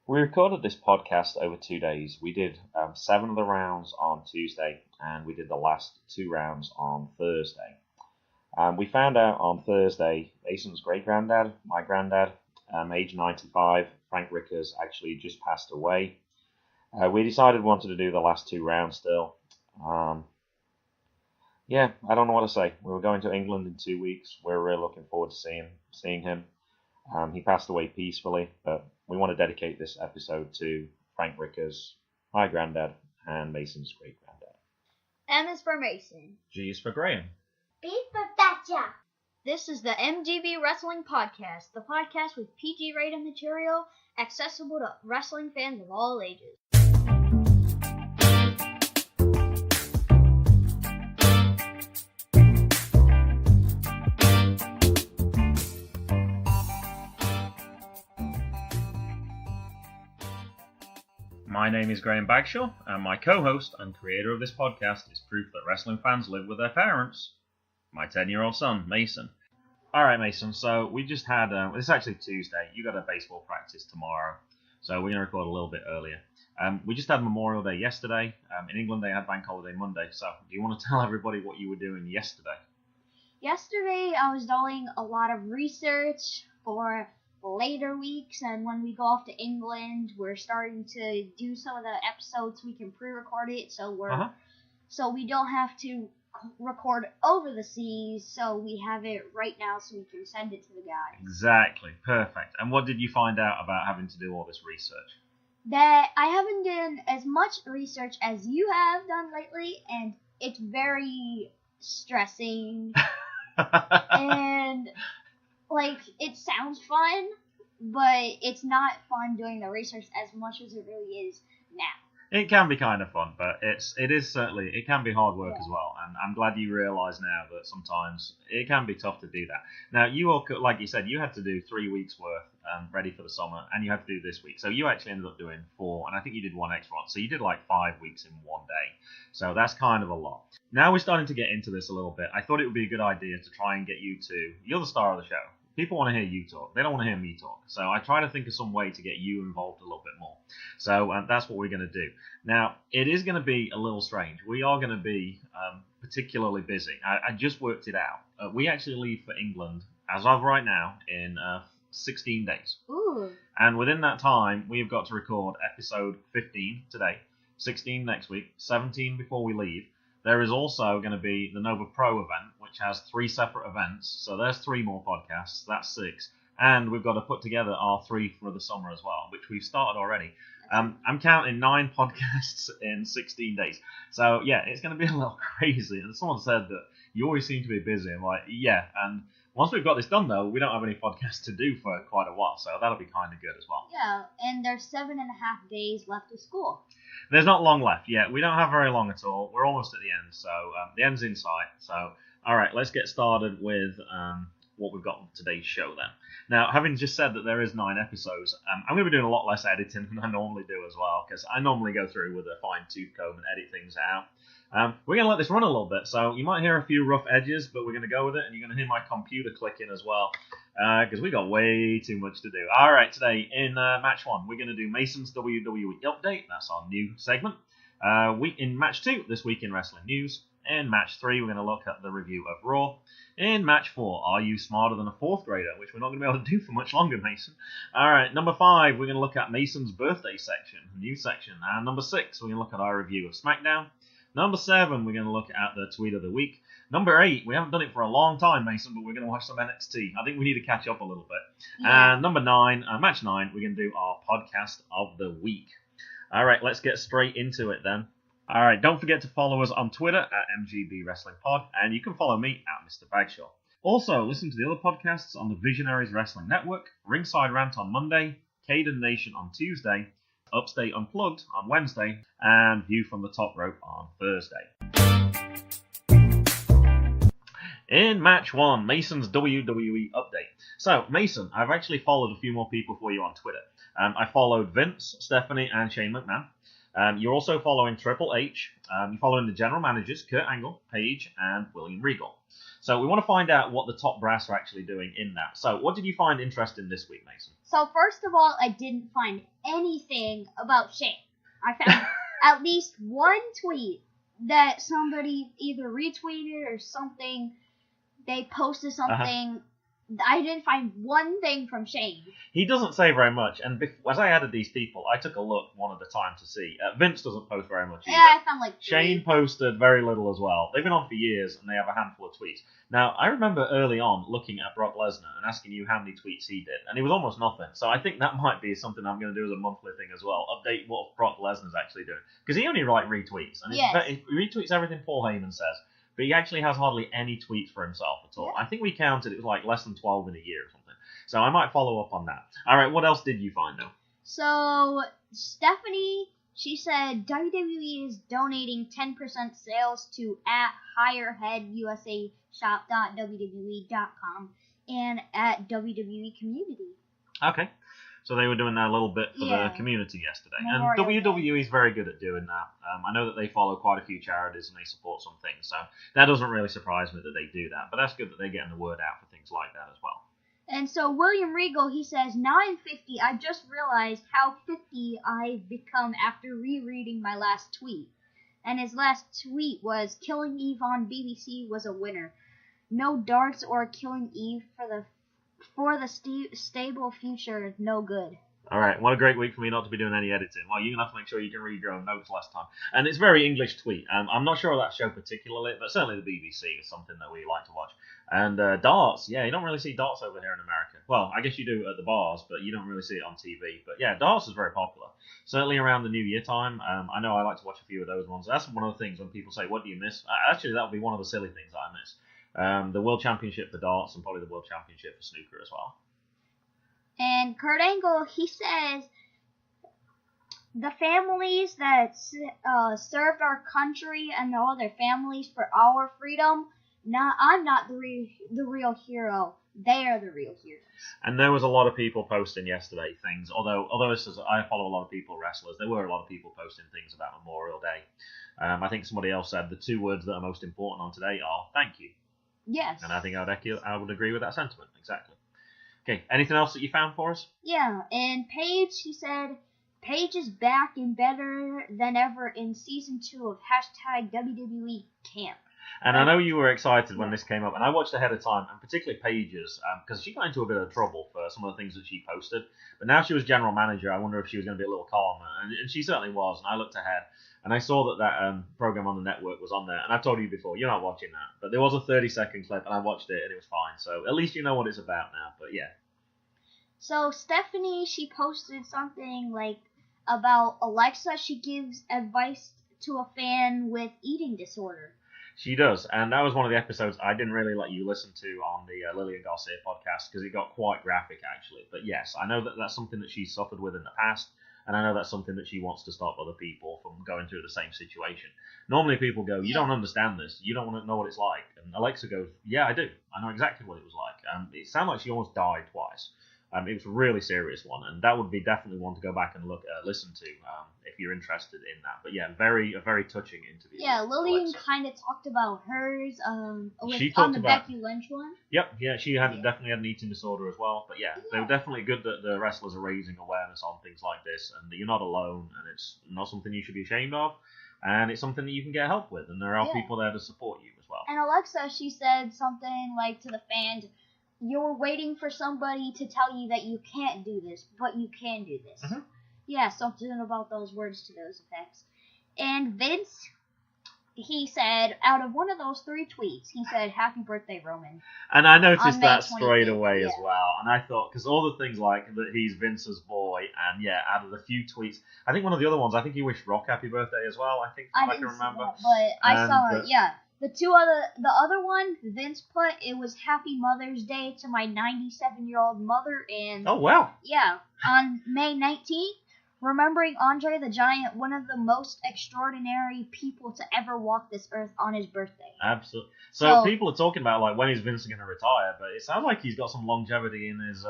We recorded this podcast over 2 days. We did 7 of the rounds on Tuesday, and we did the last 2 rounds on Thursday. We found out on Thursday, Mason's great-granddad, my granddad, age 95, Frank Rickers, actually just passed away. We decided we wanted to do the last 2 rounds still. I don't know what to say. We were going to England in 2 weeks. We're really looking forward to seeing him. He passed away peacefully, but we want to dedicate this episode to Frank Rickers, my granddad, and Mason's great-granddad. M is for Mason. G is for Graham. B for Bagshaw. This is the Mgb Wrestling Podcast, the podcast with PG-rated material accessible to wrestling fans of all ages. My name is Graham Bagshaw, and my co-host and creator of this podcast is proof that wrestling fans live with their parents, my 10-year-old son, Mason. Alright, Mason, so we just had, it's actually Tuesday, you got a baseball practice tomorrow, so we're going to record a little bit earlier. We just had Memorial Day yesterday. In England they had Bank Holiday Monday, so do you want to tell everybody what you were doing yesterday? Yesterday I was doing a lot of research for later weeks, and when we go off to England, we're starting to do some of the episodes. We can pre-record it, so we don't have to record over the seas. So we have it right now, so we can send it to the guys. Exactly, perfect. And what did you find out about having to do all this research? That I haven't done as much research as you have done lately, and it's very stressing. And it sounds fun, but it's not fun doing the research as much as it really is now. It can be kind of fun, but it can be hard work as well. And I'm glad you realise now that sometimes it can be tough to do that. Now, like you said, you had to do 3 weeks worth ready for the summer, and you had to do this week. So you actually ended up doing 4, and I think you did 1 extra one. So you did 5 weeks in 1 day. So that's kind of a lot. Now we're starting to get into this a little bit. I thought it would be a good idea to try and get you're the star of the show. People want to hear you talk. They don't want to hear me talk. So I try to think of some way to get you involved a little bit more. So that's what we're going to do. Now, it is going to be a little strange. We are going to be particularly busy. I just worked it out. We actually leave for England, as of right now, in 16 days. Ooh. And within that time, we've got to record episode 15 today, 16 next week, 17 before we leave. There is also going to be the Nova Pro event, which has 3 separate events. So there's 3 more podcasts. That's 6. And we've got to put together our 3 for the summer as well, which we've started already. I'm counting 9 podcasts in 16 days. So, yeah, it's going to be a little crazy. And someone said that you always seem to be busy. I'm like, yeah. And once we've got this done, though, we don't have any podcasts to do for quite a while. So that'll be kind of good as well. Yeah, and there's 7.5 days left of school. There's not long left yet. We don't have very long at all. We're almost at the end, so the end's in sight. So, all right, let's get started with what we've got on today's show then. Now, having just said that there is 9 episodes, I'm going to be doing a lot less editing than I normally do as well, because I normally go through with a fine-tooth comb and edit things out. We're going to let this run a little bit, so you might hear a few rough edges, but we're going to go with it, and you're going to hear my computer clicking as well, because we got way too much to do. All right, today in match 1, we're going to do Mason's WWE Update. That's our new segment. In match 2, This Week in Wrestling News. In match 3, we're going to look at the review of Raw. In match 4, Are You Smarter Than a 4th Grader? Which we're not going to be able to do for much longer, Mason. All right, number 5, we're going to look at Mason's birthday section, new section. And number 6, we're going to look at our review of Smackdown. Number 7, we're going to look at the tweet of the week. Number 8, we haven't done it for a long time, Mason, but we're going to watch some NXT. I think we need to catch up a little bit. Yeah. And number 9, match 9, we're going to do our podcast of the week. All right, let's get straight into it then. All right, don't forget to follow us on Twitter at Mgb Wrestling Pod, and you can follow me at Mr. Bagshaw. Also, listen to the other podcasts on the Visionaries Wrestling Network, Ringside Rant on Monday, Cayden Nation on Tuesday, UpState Unplugged on Wednesday, and View from the Top Rope on Thursday. In match 1, Mason's WWE Update. So, Mason, I've actually followed a few more people for you on Twitter. I followed Vince, Stephanie, and Shane McMahon. You're also following Triple H. You're following the general managers, Kurt Angle, Paige, and William Regal. So we want to find out what the top brass are actually doing in that. So what did you find interesting this week, Mason? So first of all, I didn't find anything about Shane. I found at least one tweet that somebody either retweeted or something. They posted something. I didn't find one thing from Shane. He doesn't say very much, and as I added these people, I took a look one at a time to see. Vince doesn't post very much either. Yeah, I found like 3. Shane posted very little as well. They've been on for years, and they have a handful of tweets. Now, I remember early on looking at Brock Lesnar and asking you how many tweets he did, and it was almost nothing. So I think that might be something I'm going to do as a monthly thing as well. Update what Brock Lesnar's actually doing. Because he only retweets, and he retweets everything Paul Heyman says. But he actually has hardly any tweets for himself at all. Yeah. I think we counted, it was like less than 12 in a year or something. So I might follow up on that. All right, what else did you find, though? So, Stephanie, she said WWE is donating 10% sales to @higherheadusa.shop.wwe.com and at WWE Community. Okay. So they were doing that a little bit for the community yesterday. And WWE is very good at doing that. I know that they follow quite a few charities and they support some things. So that doesn't really surprise me that they do that. But that's good that they're getting the word out for things like that as well. And so William Regal, he says, now I'm 50. I just realized how 50 I've become after rereading my last tweet. And his last tweet was, Killing Eve on BBC was a winner. No darts or Killing Eve for the stable future, no good. All right, what a great week for me not to be doing any editing. Well, you're going to have to make sure you can read your own notes last time. And it's very English tweet. I'm not sure of that show particularly, but certainly the BBC is something that we like to watch. And darts, yeah, you don't really see darts over here in America. Well, I guess you do at the bars, but you don't really see it on TV. But yeah, darts is very popular. Certainly around the New Year time. I know I like to watch a few of those ones. That's one of the things when people say, what do you miss? Actually, that would be one of the silly things that I miss. The World Championship for darts and probably the World Championship for snooker as well. And Kurt Angle, he says, the families that served our country and all their families for our freedom, I'm not the real hero. They are the real heroes. And there was a lot of people posting yesterday things, although this is, I follow a lot of people, wrestlers, there were a lot of people posting things about Memorial Day. I think somebody else said the 2 words that are most important on today are thank you. Yes. And I think I would agree with that sentiment, exactly. Okay, anything else that you found for us? Yeah, and Paige, she said, Paige is back and better than ever in Season 2 of #WWE Camp. And I know you were excited when this came up, and I watched ahead of time, and particularly Paige's, because she got into a bit of trouble for some of the things that she posted. But now she was general manager, I wonder if she was going to be a little calmer, and she certainly was, and I looked ahead. And I saw that program on the network was on there. And I've told you before, you're not watching that. But there was a 30-second clip, and I watched it, and it was fine. So at least you know what it's about now. But yeah. So Stephanie, she posted something like about Alexa. She gives advice to a fan with eating disorder. She does. And that was one of the episodes I didn't really let you listen to on the Lillian Garcia podcast because it got quite graphic, actually. But yes, I know that that's something that she's suffered with in the past. And I know that's something that she wants to stop other people from going through the same situation. Normally people go, you don't understand this. You don't want to know what it's like. And Alexa goes, yeah, I do. I know exactly what it was like. It sounded like she almost died twice. It was a really serious one. And that would be definitely one to go back and listen to if you're interested in that. But yeah, a very touching interview. Yeah, Lillian kind of talked about hers on the Becky Lynch one. Yep, yeah, she definitely had an eating disorder as well. But yeah, they were definitely good that the wrestlers are raising awareness on things like this, and that you're not alone, and it's not something you should be ashamed of, and it's something that you can get help with, and there are people there to support you as well. And Alexa, she said something like to the fans, you're waiting for somebody to tell you that you can't do this, but you can do this. Mm-hmm. Yeah, something about those words to those effects. And Vince, he said, out of one of those 3 tweets, he said, happy birthday, Roman. And I noticed that straight away as well. And I thought, because all the things like that he's Vince's boy, and yeah, out of the few tweets, I think one of the other ones, I think he wished Rock happy birthday as well, I think, I can remember. That, but I saw it, yeah. The other one, Vince put, it was Happy Mother's Day to my 97-year-old mother, and oh wow, yeah, on May 19th, remembering Andre the Giant, one of the most extraordinary people to ever walk this earth, on his birthday. Absolutely. So people are talking about like when is Vince going to retire, but it sounds like he's got some longevity in his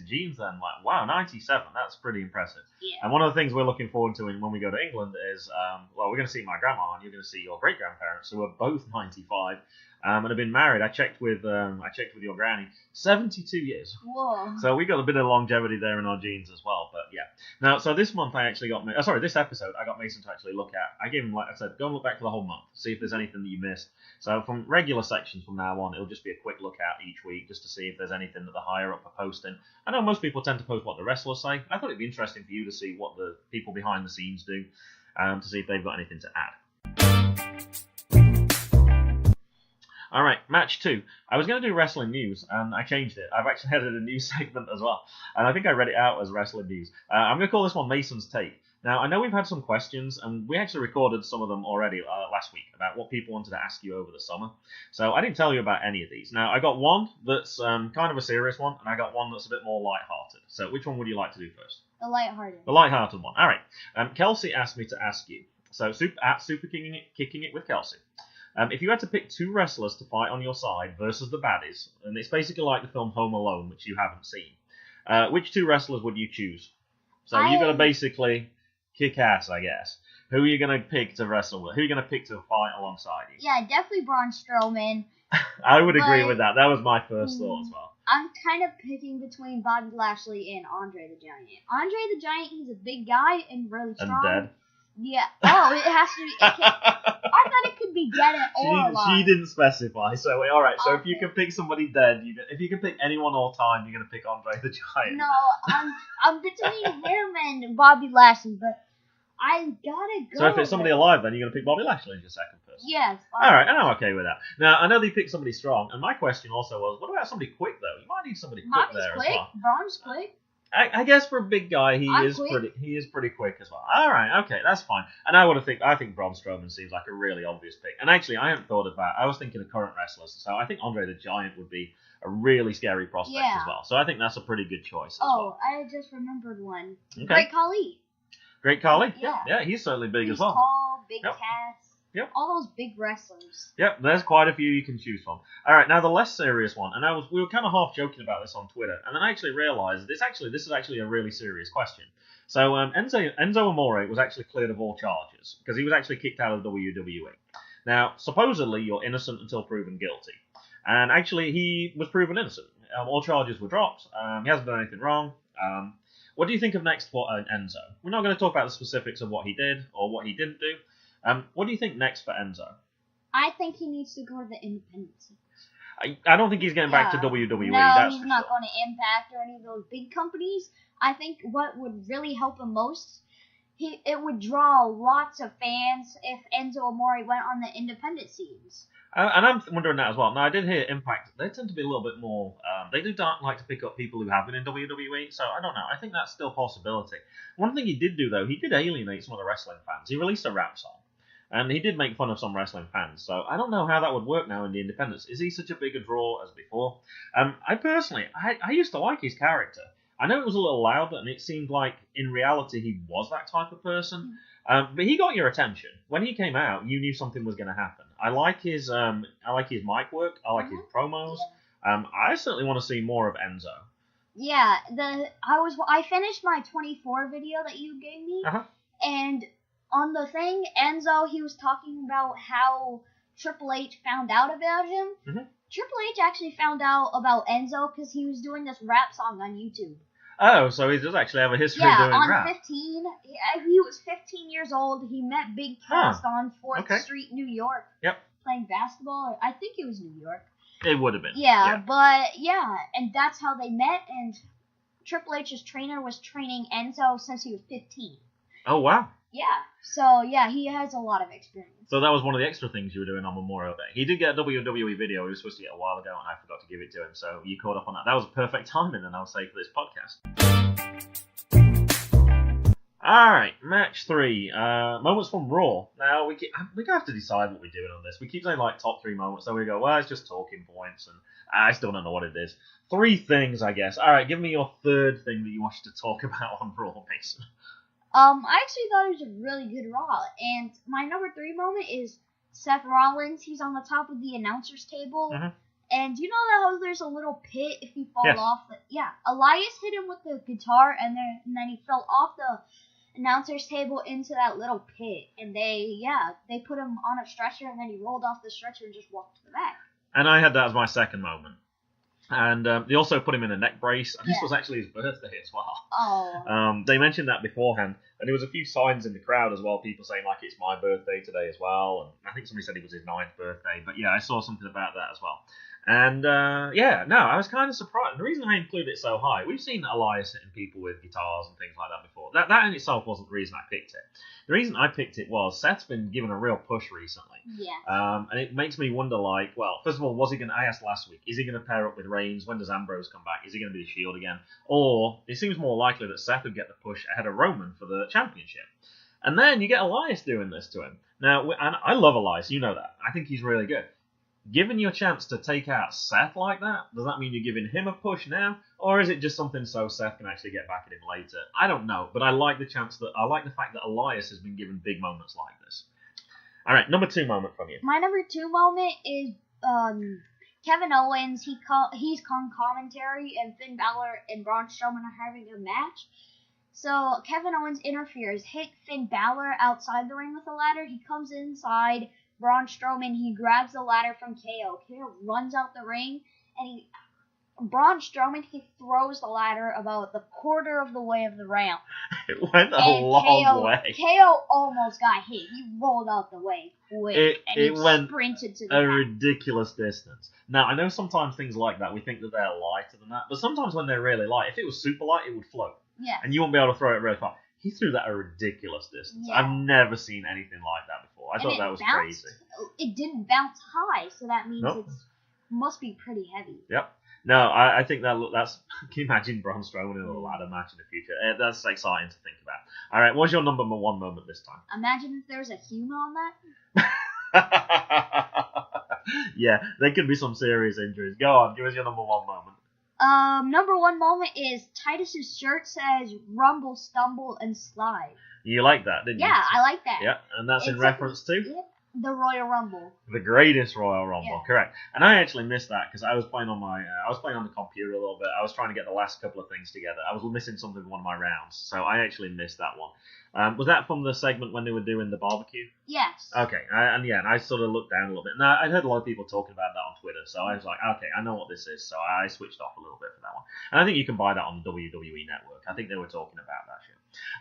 genes. Then, like, wow, 97, that's pretty impressive. Yeah. And one of the things we're looking forward to when we go to England is, well, we're going to see my grandma and you're going to see your great grandparents who are both 95. And have been married. I checked with your granny, 72 years. Whoa. So we got a bit of longevity there in our genes as well. But yeah. Now, so this month I actually got, this episode I got Mason to actually look at. I gave him, like I said, go and look back for the whole month, see if there's anything that you missed. So from regular sections from now on, it'll just be a quick look at each week, just to see if there's anything that the higher up are posting. I know most people tend to post what the wrestlers say. I thought it'd be interesting for you to see what the people behind the scenes do, to see if they've got anything to add. All right, match 2. I was going to do wrestling news, and I changed it. I've actually added a news segment as well, and I think I read it out as wrestling news. I'm going to call this one Mason's Take. Now, I know we've had some questions, and we actually recorded some of them already last week about what people wanted to ask you over the summer. So I didn't tell you about any of these. Now, I got one that's kind of a serious one, and I got one that's a bit more lighthearted. So which one would you like to do first? The lighthearted. The lighthearted one. All right. Kelsey asked me to ask you. So at Super Kicking It with Kelsey. If you had to pick 2 wrestlers to fight on your side versus the baddies, and it's basically like the film Home Alone, which you haven't seen, which 2 wrestlers would you choose? So you're going to basically kick ass, I guess. Who are you going to pick to wrestle with? Who are you going to pick to fight alongside you? Yeah, definitely Braun Strowman. I would agree with that. That was my first thought as well. I'm kind of picking between Bobby Lashley and Andre the Giant. Andre the Giant, he's a big guy and really strong. And dead. Yeah. Oh, it has to be. I thought it could be dead or alive. She didn't specify. So all right. So Okay. if you can pick somebody dead, if you can pick anyone all time, you're gonna pick Andre the Giant. No, I'm between him and Bobby Lashley, but I gotta go. So if it's somebody alive, then you're gonna pick Bobby Lashley as your second person. Yes. All right, and I'm okay with that. Now I know they picked somebody strong, and my question also was, what about somebody quick though? You might need somebody quick Bobby's there quick. as well. Braun's quick. I guess for a big guy, he is pretty quick as well. All right, okay, that's fine. And I think Braun Strowman seems like a really obvious pick. And actually, I hadn't thought of that. I was thinking of current wrestlers, so I think Andre the Giant would be a really scary prospect as well. So I think that's a pretty good choice as well. I just remembered one. Okay. Great Khali. Great Khali? Yeah. Yeah, he's certainly big as well. Tall, big Yep. cats. Yep. All those big wrestlers. Yep, there's quite a few you can choose from. All right, now the less serious one, and we were kind of half joking about this on Twitter, and then I actually realised this is actually a really serious question. So Enzo Amore was actually cleared of all charges because he was actually kicked out of WWE. Now, supposedly you're innocent until proven guilty, and actually he was proven innocent. All charges were dropped. He hasn't done anything wrong. What do you think of next for Enzo? We're not going to talk about the specifics of what he did or what he didn't do. What do you think next for Enzo? I think he needs to go to the independent scenes. I don't think he's getting back to WWE. No, that's he's for not sure. going to Impact or any of those big companies. I think what would really help him most, it would draw lots of fans if Enzo Amore went on the independent scenes. And I'm wondering that as well. Now, I did hear Impact, they tend to be a little bit more, they do like to pick up people who have been in WWE, so I don't know. I think that's still a possibility. One thing he did do, though, he did alienate some of the wrestling fans. He released a rap song. And he did make fun of some wrestling fans, so I don't know how that would work now in the independents. Is he such a big a draw as before? I personally, I used to like his character. I know it was a little loud, and it seemed like in reality he was that type of person. But he got your attention. When he came out, you knew something was going to happen. I like his mic work. I like his promos. I certainly want to see more of Enzo. Yeah, I finished my 24 video that you gave me, and on the thing, Enzo, he was talking about how Triple H found out about him. Triple H actually found out about Enzo because he was doing this rap song on YouTube. Oh, so he does actually have a history of doing rap. 15. He was 15 years old. He met Big Cass on 4th Street, New York. Yep. Playing basketball. I think it was New York. It would have been. And that's how they met. And Triple H's trainer was training Enzo since he was 15. Oh, wow. Yeah. So, yeah, he has a lot of experience. So that was one of the extra things you were doing on Memorial Day. He did get a WWE video he was supposed to get a while ago, and I forgot to give it to him, so you caught up on that. That was perfect timing, and I'll say, for this podcast. Alright, match 3. Moments from Raw. Now, we have to decide what we're doing on this. We keep saying, like, top 3 moments, then we go, well, it's just talking points, and I still don't know what it is. 3 things, I guess. Alright, give me your third thing that you want to talk about on Raw, Mason. I actually thought it was a really good Raw. And my number 3 moment is Seth Rollins. He's on the top of the announcer's table. Mm-hmm. And you know how there's a little pit if you fall Yes. off? Yeah, Elias hit him with the guitar, and then he fell off the announcer's table into that little pit. And they put him on a stretcher, and then he rolled off the stretcher and just walked to the back. And I had that as my second moment. And they also put him in a neck brace. And this was actually his birthday as well. Oh. They mentioned that beforehand. And there was a few signs in the crowd as well, people saying, like, it's my birthday today as well. And I think somebody said it was his 9th birthday. But yeah, I saw something about that as well. And I was kind of surprised. The reason I include it so high, we've seen Elias hitting people with guitars and things like that before. That in itself wasn't the reason I picked it. The reason I picked it was Seth's been given a real push recently. Yeah. And it makes me wonder, like, well, first of all, I asked last week, is he going to pair up with Reigns? When does Ambrose come back? Is he going to be the Shield again? Or it seems more likely that Seth would get the push ahead of Roman for the championship. And then you get Elias doing this to him. Now, and I love Elias, you know that. I think he's really good. Giving you a chance to take out Seth like that, does that mean you're giving him a push now? Or is it just something so Seth can actually get back at him later? I don't know, but I like the fact that Elias has been given big moments like this. All right, number 2 moment from you. My number 2 moment is Kevin Owens. He's on commentary, and Finn Balor and Braun Strowman are having a match. So Kevin Owens interferes, hit Finn Balor outside the ring with a ladder. He comes inside. Braun Strowman, he grabs the ladder from KO. KO runs out the ring, and Braun Strowman, he throws the ladder about the quarter of the way of the ramp. It went a long way. KO almost got hit. He rolled out the way quick, and he went sprinted to the a back. ridiculous distance. Now, I know sometimes things like that, we think that they're lighter than that, but sometimes when they're really light, if it was super light, it would float. Yeah. And you won't be able to throw it really far. He threw that a ridiculous distance. Yeah. I've never seen anything like that before. I thought that was crazy. It didn't bounce high, so that means Nope. it must be pretty heavy. Yep. No, I think that's... Can you imagine Braun Strowman in a ladder match in the future? That's exciting to think about. All right, what's your number 1 moment this time? Imagine if there's a human on that. Yeah, there could be some serious injuries. Go on, give us your number 1 moment. Number 1 moment is Titus's shirt says Rumble, Stumble, and Slide. You like that, didn't you? Yeah, I like that. Yeah, and that's in reference to? The Royal Rumble. The greatest Royal Rumble, Yeah. correct. And I actually missed that because I was playing on the computer a little bit. I was trying to get the last couple of things together. I was missing something in one of my rounds, so I actually missed that one. Was that from the segment when they were doing the barbecue? Yes. Okay, and I sort of looked down a little bit. Now, I'd heard a lot of people talking about that on Twitter, so I was like, okay, I know what this is, so I switched off a little bit for that one. And I think you can buy that on the WWE Network. I think they were talking about that shit.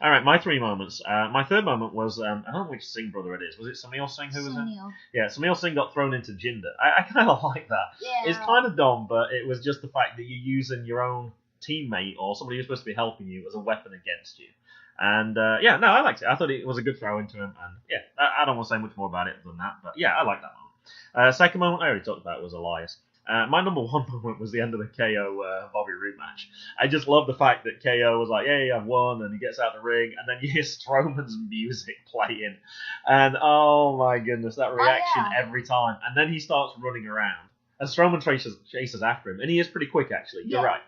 All right, my 3 moments. My 3rd moment was, I don't know which Singh brother it is. Was it Sameer Singh who was in? Yeah, Sameer Singh got thrown into Jinder. I kind of like that. Yeah. It's kind of dumb, but it was just the fact that you're using your own teammate or somebody who's supposed to be helping you as a weapon against you. And, I liked it. I thought it was a good throw into him. And, I don't want to say much more about it than that. But, I like that moment. Second moment I already talked about was Elias. My number 1 moment was the end of the KO Bobby Roode match. I just love the fact that KO was like, "Hey, I've won," and he gets out the ring, and then you hear Strowman's music playing, and oh my goodness, that reaction every time. And then he starts running around, and Strowman chases after him, and he is pretty quick actually. You're right.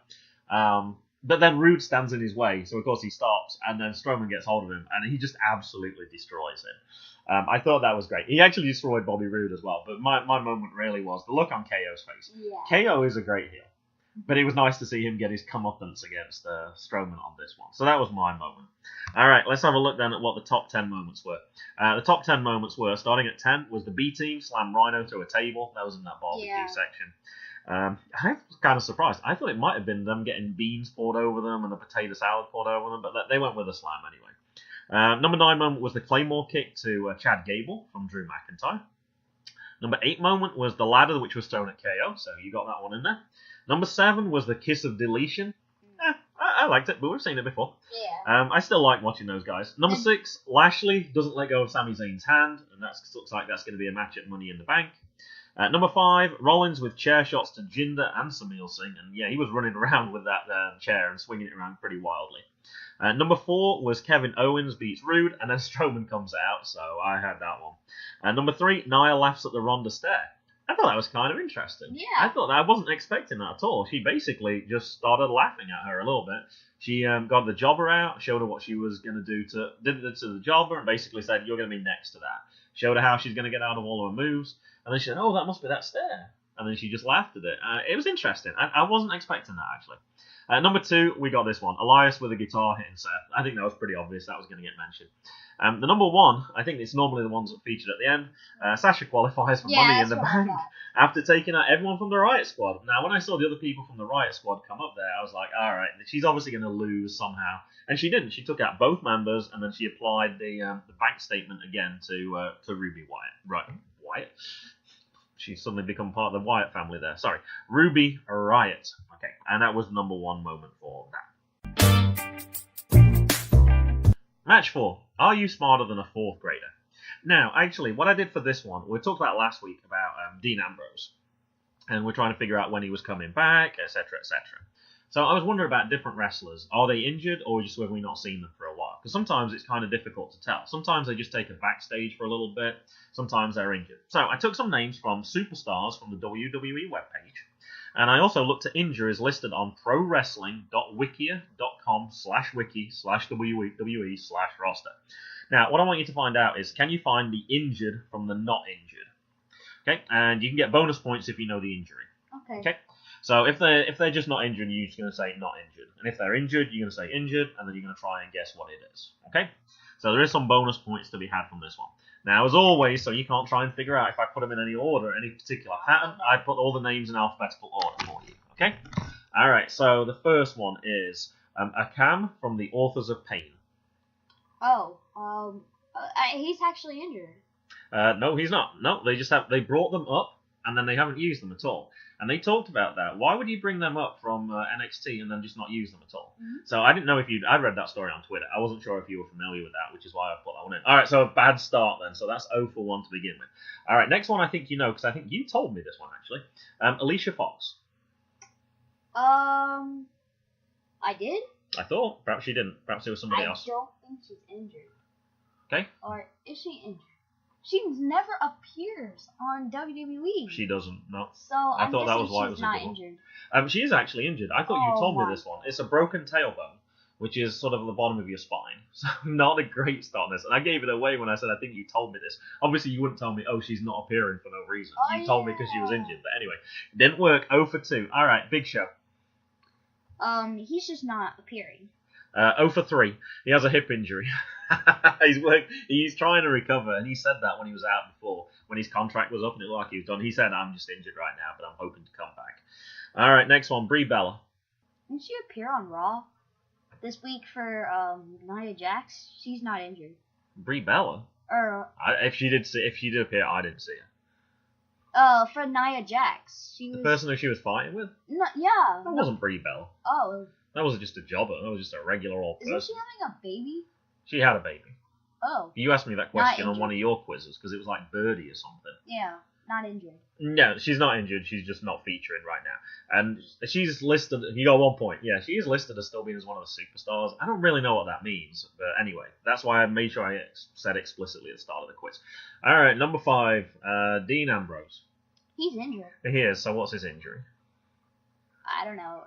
But then Roode stands in his way, so of course he stops, and then Strowman gets hold of him, and he just absolutely destroys him. I thought that was great. He actually destroyed Bobby Roode as well, but my moment really was the look on KO's face. Yeah. KO is a great heel, but it was nice to see him get his comeuppance against Strowman on this one. So that was my moment. All right, let's have a look then at what the top 10 moments were. The top 10 moments were, starting at 10, was the B-Team slam Rhino through a table. That was in that barbecue section. I was kind of surprised. I thought it might have been them getting beans poured over them and a potato salad poured over them, but they went with a slam anyway. Number 9 moment was the Claymore kick to Chad Gable from Drew McIntyre. Number 8 moment was the ladder which was thrown at KO, so you got that one in there. Number 7 was the kiss of deletion. I liked it, but we've seen it before. Yeah. I still like watching those guys. Number 6, Lashley doesn't let go of Sami Zayn's hand, and that looks like that's going to be a match at Money in the Bank. Number 5, Rollins with chair shots to Jinder and Sameer Singh, and he was running around with that chair and swinging it around pretty wildly. Number 4 was Kevin Owens beats Roode, and then Strowman comes out, so I had that one. Number 3, Nia laughs at the Ronda stare. I thought that was kind of interesting. Yeah. I wasn't expecting that at all. She basically just started laughing at her a little bit. She got the jobber out, showed her what she was going to do to the jobber, and basically said, "You're going to be next to that." Showed her how she's going to get out of all of her moves, and then she said, "Oh, that must be that stair." And then she just laughed at it. It was interesting. I wasn't expecting that, actually. Number 2, we got this one. Elias with a guitar hitting Seth. I think that was pretty obvious. That was going to get mentioned. The number 1, I think it's normally the ones that featured at the end. Sasha qualifies for Money in the Bank after taking out everyone from the Riot Squad. Now, when I saw the other people from the Riot Squad come up there, I was like, all right, she's obviously going to lose somehow. And she didn't. She took out both members, and then she applied the bank statement again to Ruby Wyatt. Right, Wyatt? She's suddenly become part of the Wyatt family there. Sorry, Ruby Riot. Okay, and that was the number 1 moment for that. Match 4. Are you smarter than a 4th grader? Now, actually, what I did for this one, we talked about last week about Dean Ambrose. And we're trying to figure out when he was coming back, etc., etc. So I was wondering about different wrestlers. Are they injured, or just have we not seen them for a while? Because sometimes it's kind of difficult to tell. Sometimes they just take a backstage for a little bit. Sometimes they're injured. So I took some names from superstars from the WWE webpage. And I also looked at injuries listed on prowrestling.wikia.com/wiki/WWE/roster. Now, what I want you to find out is, can you find the injured from the not injured? Okay, and you can get bonus points if you know the injury. Okay. So if they're just not injured, you're just going to say not injured. And if they're injured, you're going to say injured, and then you're going to try and guess what it is. Okay? So there is some bonus points to be had from this one. Now, as always, so you can't try and figure out if I put them in any order, any particular pattern, I put all the names in alphabetical order for you. Okay? All right, so the first one is Akam from the Authors of Pain. He's actually injured. No, he's not. No, they brought them up, and then they haven't used them at all. And they talked about that. Why would you bring them up from NXT and then just not use them at all? Mm-hmm. So I didn't know if I read that story on Twitter. I wasn't sure if you were familiar with that, which is why I put that one in. All right, so a bad start then. So that's 0 for 1 to begin with. All right, next one I think you know, because I think you told me this one, actually. Alicia Fox. I did? I thought. Perhaps she didn't. Perhaps it was somebody else. I don't think she's injured. Okay. Or is she injured? She never appears on WWE. She doesn't, no. So I thought that was why it was not injured. She is actually injured. I thought you told me this one. It's a broken tailbone, which is sort of at the bottom of your spine. So not a great start on this. And I gave it away when I said I think you told me this. Obviously, you wouldn't tell me, oh, she's not appearing for no reason. You told me because she was injured. But anyway, it didn't work. 0 for 2. All right, Big Show. He's just not appearing. 0 for 3. He has a hip injury. He's trying to recover, and he said that when he was out before, when his contract was up and it looked like he was done. He said, I'm just injured right now, but I'm hoping to come back. All right, next one, Brie Bella. Didn't she appear on Raw this week for Nia Jax? She's not injured. Brie Bella? If she did appear, I didn't see her. For Nia Jax. The person who she was fighting with? No, yeah. That wasn't Brie Bella. Oh. That wasn't just a jobber. That was just a regular old person. Isn't she having a baby? She had a baby. Oh. You asked me that question on one of your quizzes because it was like Birdie or something. Yeah, not injured. No, she's not injured. She's just not featuring right now. And she's listed, you got 1 point. Yeah, she is listed as still being as one of the superstars. I don't really know what that means. But anyway, that's why I made sure I said explicitly at the start of the quiz. All right, number 5, Dean Ambrose. He's injured. He is, so what's his injury? I don't know.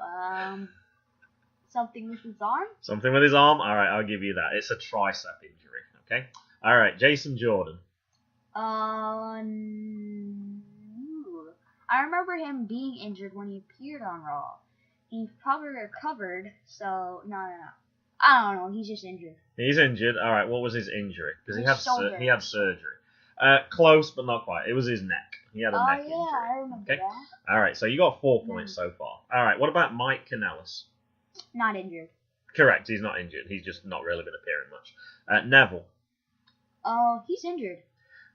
Something with his arm? Something with his arm? All right, I'll give you that. It's a tricep injury, okay? All right, Jason Jordan. I remember him being injured when he appeared on Raw. He probably recovered, so no. I don't know, he's just injured. He's injured? All right, what was his injury? Because he had surgery. Close, but not quite. It was his neck. He had a neck injury. Oh, yeah, I remember that. All right, so you got 4 points so far. All right, what about Mike Kanellis? Not injured. Correct, he's not injured. He's just not really been appearing much. Neville. Oh, he's injured.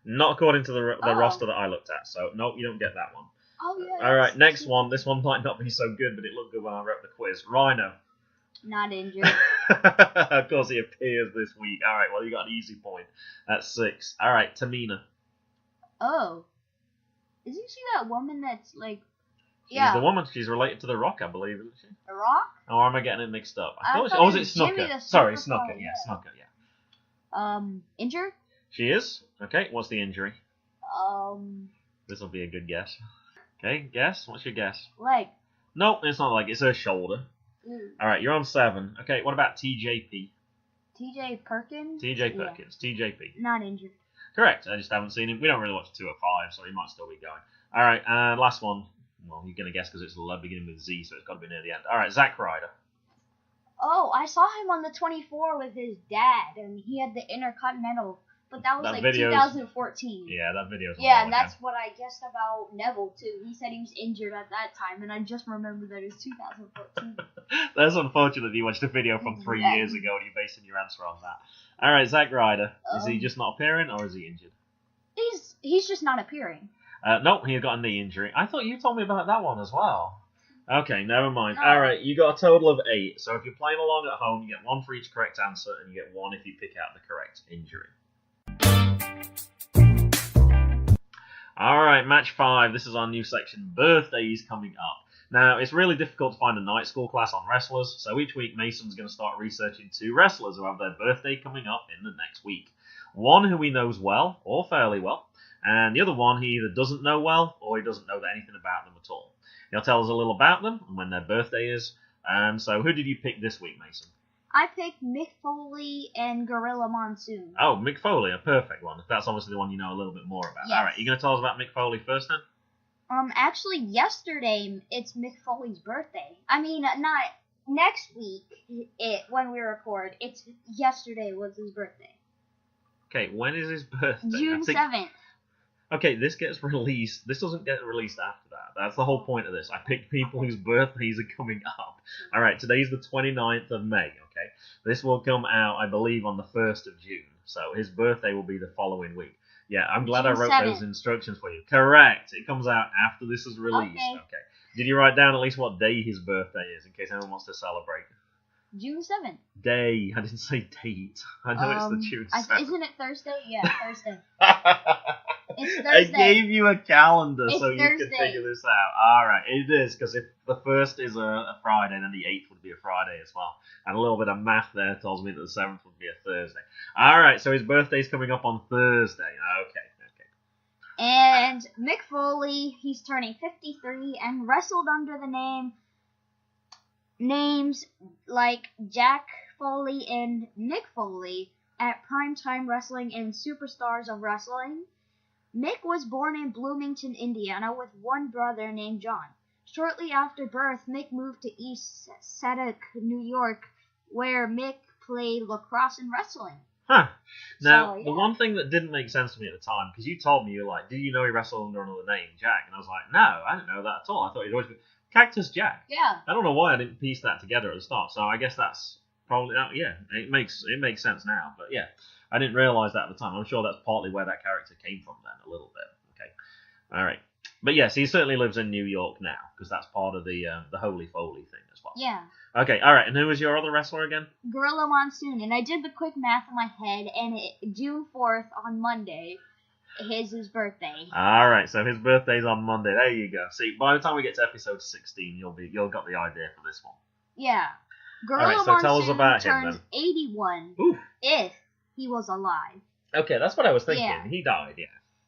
Not according to the roster that I looked at, so no, you don't get that one. Oh, yeah. All right, next one. This one might not be so good, but it looked good when I wrote the quiz. Rhino. Not injured. Of course, he appears this week. All right, well, you got an easy point. That's 6. All right, Tamina. Oh. Isn't she that woman that's like... She's the woman. She's related to The Rock, I believe, isn't she? The Rock? Or am I getting it mixed up? Was it Snooker? Sorry, Snooker. Yeah, Snooker, yeah. Injured? She is? Okay, what's the injury? This will be a good guess. Okay, guess? What's your guess? Leg. Nope, it's not leg. It's her shoulder. All right, you're on 7. Okay, what about TJP? TJ Perkins? TJ Perkins. Yeah. TJP. Not injured. Correct. I just haven't seen him. We don't really watch 205, so he might still be going. All right, last one. Well, you're going to guess because it's beginning with Z, so it's got to be near the end. All right, Zack Ryder. Oh, I saw him on the 24 with his dad, and he had the Intercontinental, but that was 2014. Yeah, that video's Yeah, and that's what I guessed about Neville, too. He said he was injured at that time, and I just remembered that it was 2014. That's unfortunate you watched a video from 3 years ago and you're basing your answer on that. All right, Zack Ryder. Is he just not appearing, or is he injured? He's just not appearing. Nope, he got a knee injury. I thought you told me about that one as well. Okay, never mind. All right, you got a total of 8. So if you're playing along at home, you get 1 for each correct answer, and you get 1 if you pick out the correct injury. All right, match 5. This is our new section, birthdays coming up. Now, it's really difficult to find a night school class on wrestlers, so each week Mason's going to start researching 2 wrestlers who have their birthday coming up in the next week. One who he knows well, or fairly well, and the other one he either doesn't know well, or he doesn't know anything about them at all. He'll tell us a little about them and when their birthday is. So who did you pick this week, Mason? I picked Mick Foley and Gorilla Monsoon. Oh, Mick Foley, a perfect one. That's obviously the one you know a little bit more about. Yes. All right, you going to tell us about Mick Foley first then? Actually, yesterday it's Mick Foley's birthday. I mean, not next week. When we record, it's yesterday was his birthday. Okay, when is his birthday? June 7th. Okay, this gets released. This doesn't get released after that. That's the whole point of this. I picked people whose birthdays are coming up. All right, today's the 29th of May, okay? This will come out, I believe, on the 1st of June. So his birthday will be the following week. Yeah, I'm glad June I wrote 7th. those instructions for you. Correct. It comes out after this is released. Okay. Did you write down at least what day his birthday is in case anyone wants to celebrate? June 7th. Day. I didn't say date. I know it's the June 7th. Isn't it Thursday? Yeah, Thursday. It's Thursday. I gave you a calendar it's so you Thursday. can figure this out. All right, it is, because if the 1st is a Friday, then the 8th would be a Friday as well. And a little bit of math there tells me that the 7th would be a Thursday. All right, so his birthday's coming up on Thursday. Okay. And Mick Foley, he's turning 53 and wrestled under the names like Jack Foley and Nick Foley at Primetime Wrestling and Superstars of Wrestling. Mick was born in Bloomington, Indiana, with one brother named John. Shortly after birth, Mick moved to East Sedgwick, New York, where Mick played lacrosse and wrestling. Huh. Now, So, yeah. the one thing that didn't make sense to me at the time, because you told me, you were like, did you know he wrestled under another name, Jack? And I was like, no, I didn't know that at all. I thought he'd always been Cactus Jack. Yeah. I don't know why I didn't piece that together at the start, so I guess that's probably, yeah, it makes sense now, but yeah, I didn't realise that at the time. I'm sure that's partly where that character came from then, a little bit. Okay. All right. But yes, he certainly lives in New York now, because that's part of the Holy Foley thing as well. Yeah. Okay, all right, and who was your other wrestler again? Gorilla Monsoon, and I did the quick math in my head, and June 4th on Monday is his birthday. All right, so his birthday's on Monday. There you go. See, by the time we get to episode 16, you'll got the idea for this one. Yeah. Gorilla All right, so Monsoon tell us about him, turns then. 81 Oof. if he was alive. Okay, that's what I was thinking. Yeah. He died, yeah.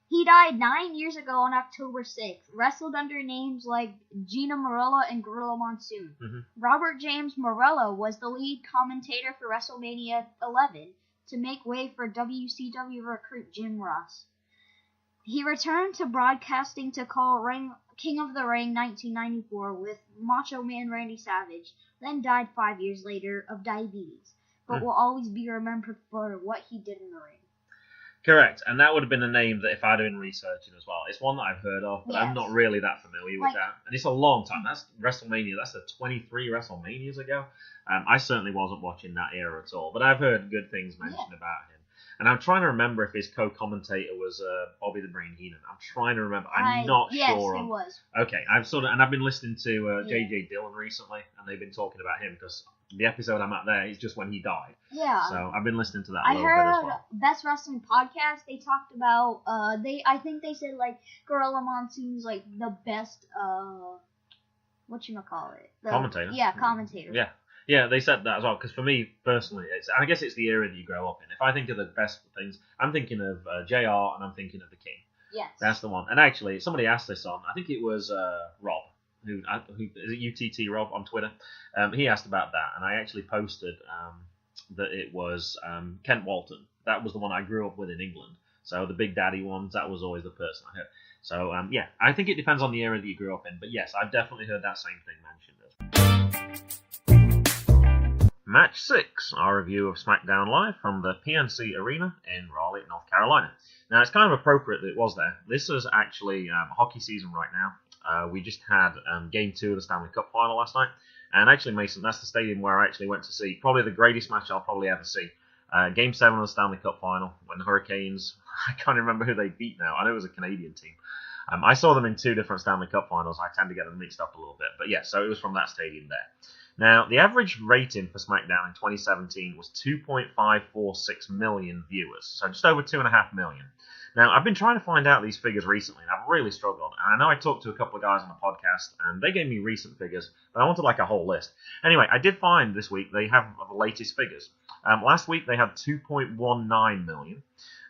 He died 9 years ago on October 6th, wrestled under names like Gina Morello and Gorilla Monsoon. Mm-hmm. Robert James Morello was the lead commentator for WrestleMania 11 to make way for WCW recruit Jim Ross. He returned to broadcasting to call King of the Ring 1994 with Macho Man Randy Savage, then died 5 years later of diabetes, but will always be remembered for what he did in the ring. Correct, and that would have been a name that if I'd have been researching as well. It's one that I've heard of, but I'm Yes. not really that familiar with that. And it's a long time. That's WrestleMania. That's the 23 WrestleManias ago. I certainly wasn't watching that era at all, but I've heard good things mentioned about him. And I'm trying to remember if his co-commentator was Bobby the Brain Heenan. I'm trying to remember. I'm not sure. Yes, on. it was. Okay, I've been listening to J.J. Dillon recently, and they've been talking about him because the episode I'm at there is just when he died. Yeah. So I've been listening to that a I little bit as heard well. Best Wrestling Podcast. They talked about I think they said like Gorilla Monsoon's like the best whatchamacallit? Commentator. Yeah, commentator. Yeah. Yeah, they said that as well, because for me, personally, I guess it's the era that you grow up in. If I think of the best things, I'm thinking of JR and I'm thinking of The King. Yes. That's the one. And actually, somebody asked this on, I think it was Rob, who is it UTT Rob on Twitter? He asked about that, and I actually posted that it was Kent Walton. That was the one I grew up with in England. So the Big Daddy ones, that was always the person I heard. So, yeah, I think it depends on the era that you grew up in. But yes, I've definitely heard that same thing mentioned. Match 6, our review of Smackdown Live from the PNC Arena in Raleigh, North Carolina. Now, it's kind of appropriate that it was there. This is actually hockey season right now. We just had Game 2 of the Stanley Cup Final last night. And actually, Mason, that's the stadium where I actually went to see probably the greatest match I'll probably ever see. Game 7 of the Stanley Cup Final, when the Hurricanes, I can't remember who they beat now. I know it was a Canadian team. I saw them in 2 different Stanley Cup Finals. I tend to get them mixed up a little bit. But yeah, so it was from that stadium there. Now, the average rating for SmackDown in 2017 was 2.546 million viewers. So just over 2.5 million. Now, I've been trying to find out these figures recently, and I've really struggled. And I know I talked to a couple of guys on the podcast, and they gave me recent figures, but I wanted like a whole list. Anyway, I did find this week they have the latest figures. Last week they had 2.19 million,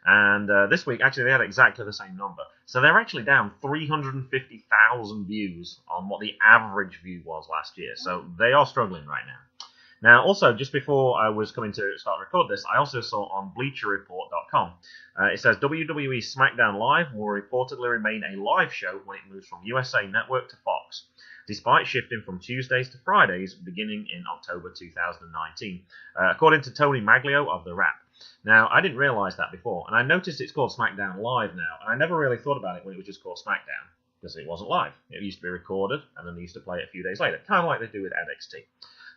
and this week actually they had exactly the same number. So they're actually down 350,000 views on what the average view was last year. So they are struggling right now. Now, also, just before I was coming to start record this, I also saw on BleacherReport.com, it says WWE SmackDown Live will reportedly remain a live show when it moves from USA Network to Fox, despite shifting from Tuesdays to Fridays beginning in October 2019, according to Tony Maglio of The Wrap. Now, I didn't realise that before, and I noticed it's called SmackDown Live now, and I never really thought about it when it was just called SmackDown, because it wasn't live. It used to be recorded, and then they used to play it a few days later, kind of like they do with NXT.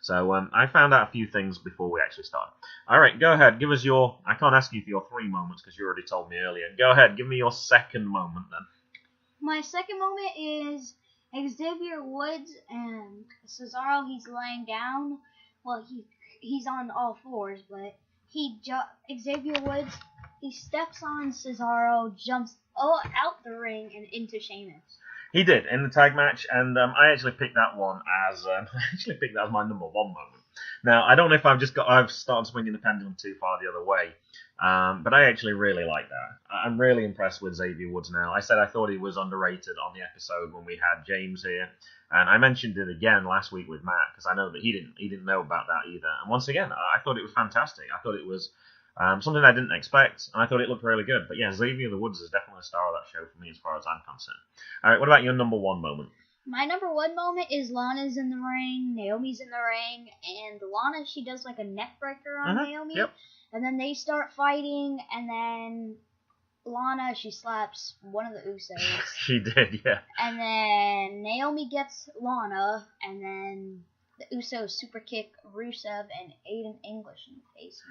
So I found out a few things before we actually started. All right, go ahead. Give us your... I can't ask you for your 3 moments because you already told me earlier. Go ahead. Give me your second moment then. My second moment is Xavier Woods and Cesaro. He's laying down. Well, he's on all fours, but Xavier Woods, he steps on Cesaro, jumps out the ring and into Sheamus. He did in the tag match, and I actually picked that one as my number 1 moment. Now I don't know if I've started swinging the pendulum too far the other way, but I actually really like that. I'm really impressed with Xavier Woods now. I said I thought he was underrated on the episode when we had James here, and I mentioned it again last week with Matt because I know that he didn't know about that either. And once again, I thought it was fantastic. I thought it was something I didn't expect, and I thought it looked really good. But yeah, Xavier Woods is definitely a star of that show for me as far as I'm concerned. All right, what about your number 1 moment? My number 1 moment is Lana's in the ring, Naomi's in the ring, and Lana, she does like a neck breaker on Naomi. Yep. And then they start fighting, and then Lana, she slaps one of the Usos. She did, yeah. And then Naomi gets Lana, and then the Usos super kick Rusev and Aiden English in the face,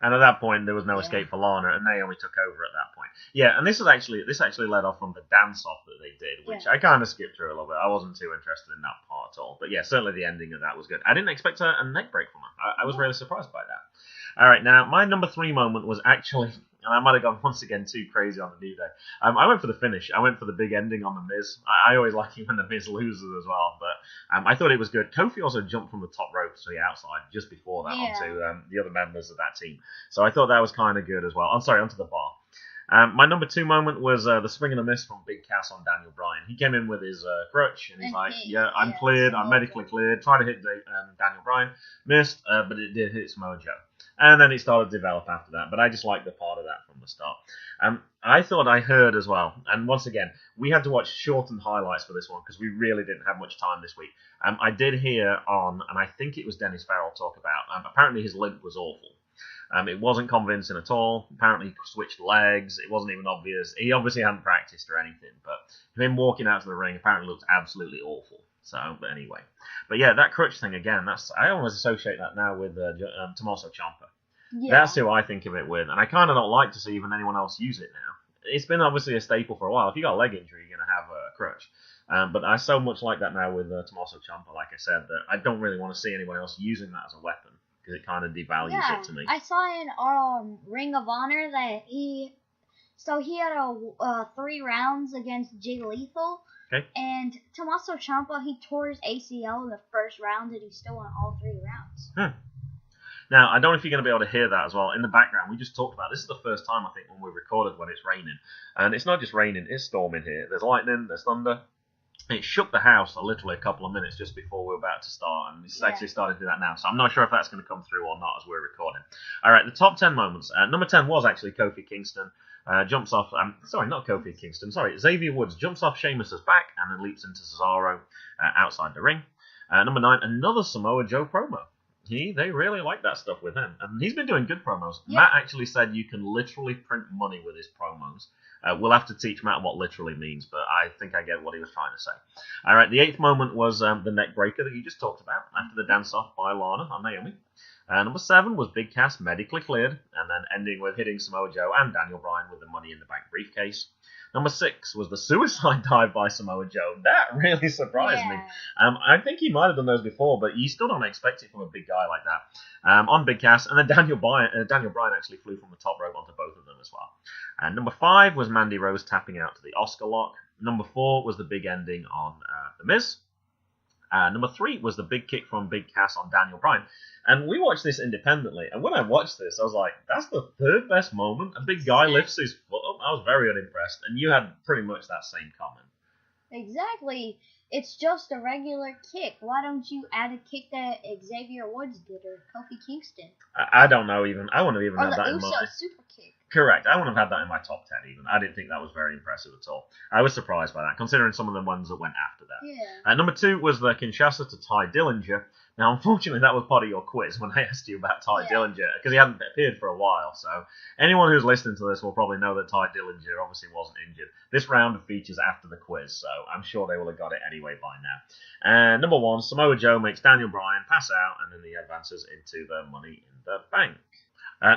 and at that point, there was no escape for Lana, and Naomi took over at that point. Yeah, and this actually led off from the dance-off that they did, which I kind of skipped through a little bit. I wasn't too interested in that part at all. But yeah, certainly the ending of that was good. I didn't expect a neck break from her. I was really surprised by that. All right, now, my number 3 moment was actually, and I might have gone once again too crazy on the New Day. I went for the finish. I went for the big ending on The Miz. I always like it when The Miz loses as well, but I thought it was good. Kofi also jumped from the top rope to the outside just before that onto the other members of that team. So I thought that was kind of good as well. I'm sorry, onto the bar. My number 2 moment was the swing and a miss from Big Cass on Daniel Bryan. He came in with his crutch, and he's like, I'm cleared, I'm medically cleared. Tried to hit Daniel Bryan, missed, but it did hit Samoa Joe. And then it started to develop after that, but I just liked the part of that from the start. I thought I heard as well, and once again, we had to watch shortened highlights for this one because we really didn't have much time this week. I did hear on, and I think it was Dennis Farrell talk about, apparently his limp was awful. It wasn't convincing at all. Apparently he switched legs. It wasn't even obvious. He obviously hadn't practiced or anything, but him walking out to the ring apparently looked absolutely awful. So, but anyway. But yeah, that crutch thing again, I almost associate that now with Tommaso Ciampa. Yeah. That's who I think of it with, and I kind of don't like to see even anyone else use it now. It's been obviously a staple for a while. If you got a leg injury, you're going to have a crutch. But I so much like that now with Tommaso Ciampa, like I said, that I don't really want to see anyone else using that as a weapon, because it kind of devalues it to me. I saw in Ring of Honor that he had 3 rounds against Jay Lethal. Okay. And Tommaso Ciampa, he tore his ACL in the first round, and he still won all 3 rounds. Now, I don't know if you're going to be able to hear that as well. In the background, we just talked about, this is the first time, I think, when we recorded when it's raining. And it's not just raining, it's storming here. There's lightning, there's thunder. It shook the house literally a couple of minutes just before we were about to start, and it's actually starting to do that now. So I'm not sure if that's going to come through or not as we're recording. All right, the top 10 moments. Number 10 was actually Kofi Kingston. Jumps off, not Kofi Kingston, Xavier Woods jumps off Sheamus's back and then leaps into Cesaro outside the ring. Number 9, another Samoa Joe promo. They really like that stuff with him, and he's been doing good promos. Yeah. Matt actually said you can literally print money with his promos. We'll have to teach Matt what literally means, but I think I get what he was trying to say. All right, the 8th moment was the neck breaker that you just talked about after the dance-off by Lana on Naomi. Number 7 was Big Cass medically cleared, and then ending with hitting Samoa Joe and Daniel Bryan with the Money in the Bank briefcase. Number 6 was the suicide dive by Samoa Joe. That really surprised me. I think he might have done those before, but you still don't expect it from a big guy like that. On Big Cass, and then Daniel Bryan actually flew from the top rope onto both of them as well. And number 5 was Mandy Rose tapping out to the Oscar lock. Number 4 was the big ending on The Miz. Number 3 was the big kick from Big Cass on Daniel Bryan. And we watched this independently, and when I watched this, I was like, that's the 3rd best moment. A big guy lifts his foot up. I was very unimpressed, and you had pretty much that same comment. Exactly. It's just a regular kick. Why don't you add a kick that Xavier Woods did or Kofi Kingston? I don't know even. I wouldn't have even had that in my... super kick. Correct. I wouldn't have had that in my top 10 even. I didn't think that was very impressive at all. I was surprised by that, considering some of the ones that went after that. Yeah. Number 2 was the Kinshasa to Ty Dillinger. Now, unfortunately, that was part of your quiz when I asked you about Ty Dillinger, because he hadn't appeared for a while. So anyone who's listening to this will probably know that Ty Dillinger obviously wasn't injured. This round features after the quiz, so I'm sure they will have got it anyway by now. And number 1, Samoa Joe makes Daniel Bryan pass out, and then he advances into the Money in the Bank.